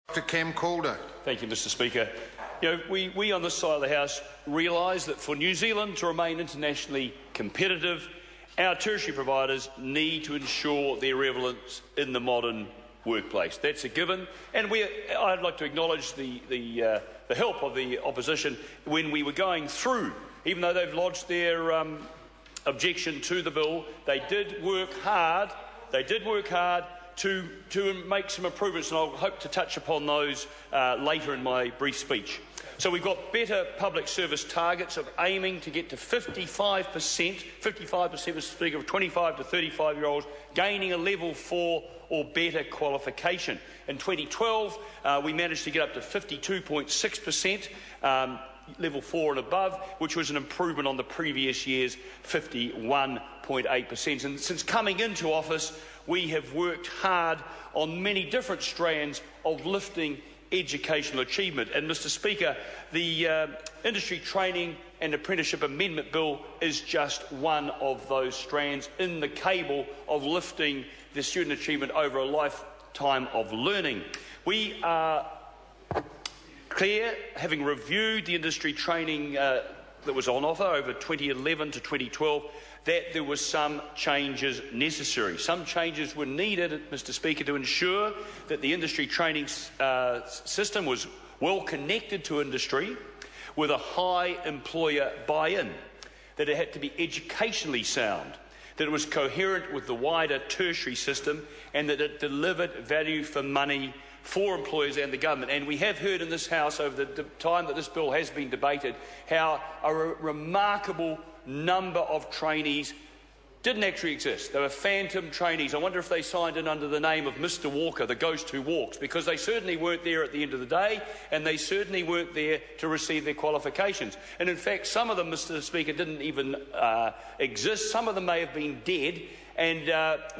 Dr. Cam Calder. Thank you, Mr. Speaker. We on this side of the House realise that for New Zealand to remain internationally competitive, our tertiary providers need to ensure their relevance in the modern workplace. That's a given, and I'd like to acknowledge the help of the opposition when we were going through. Even though they've lodged their objection to the bill, they did work hard. To make some improvements, and I'll hope to touch upon those later in my brief speech. So we've got better public service targets of aiming to get to 55%, Mr. Speaker, of 25 to 35-year-olds gaining a level 4 or better qualification. In 2012, we managed to get up to 52.6%, level 4 and above, which was an improvement on the previous year's 51.8%. And since coming into office, we have worked hard on many different strands of lifting educational achievement. And, Mr. Speaker, the Industry Training and Apprenticeship Amendment Bill is just one of those strands in the cable of lifting the student achievement over a lifetime of learning. We are clear, having reviewed the industry training that was on offer over 2011 to 2012, that there were some changes necessary. Some changes were needed, Mr. Speaker, to ensure that the industry training system was well connected to industry with a high employer buy-in, that it had to be educationally sound, that it was coherent with the wider tertiary system, and that it delivered value for money for employers and the government. And we have heard in this House over the time that this bill has been debated how a remarkable number of trainees didn't actually exist. They were phantom trainees. I wonder if they signed in under the name of Mr. Walker, the ghost who walks, because they certainly weren't there at the end of the day, and they certainly weren't there to receive their qualifications. And in fact, some of them, Mr. Speaker, didn't even exist. Some of them may have been dead, and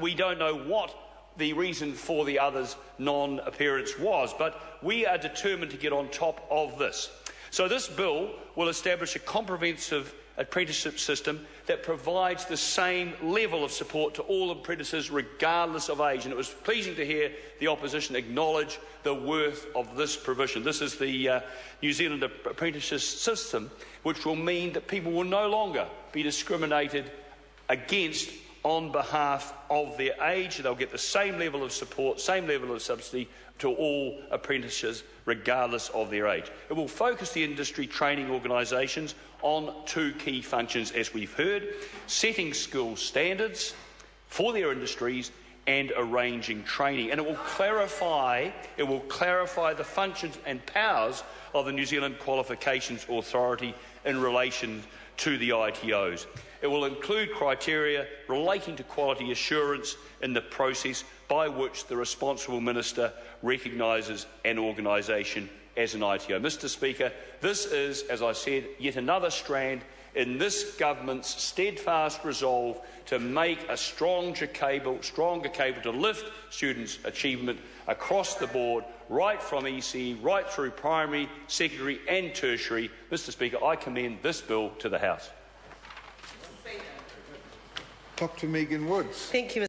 we don't know what the reason for the others' non-appearance was, but we are determined to get on top of this. So this bill will establish a comprehensive apprenticeship system that provides the same level of support to all apprentices regardless of age, and it was pleasing to hear the opposition acknowledge the worth of this provision. This is the New Zealand apprenticeship system, which will mean that people will no longer be discriminated against on behalf of their age. They'll get the same level of support, same level of subsidy to all apprentices regardless of their age. It will focus the industry training organisations on two key functions, as we've heard: setting school standards for their industries and arranging training. And it will clarify the functions and powers of the New Zealand Qualifications Authority in relation to the ITOs. It will include criteria relating to quality assurance in the process by which the responsible minister recognises an organisation as an ITO. Mr. Speaker, this is, as I said, yet another strand in this government's steadfast resolve to make a stronger cable to lift students' achievement across the board, right from EC, right through primary, secondary and tertiary. Mr. Speaker, I commend this bill to the House. Dr. Megan Woods. Thank you,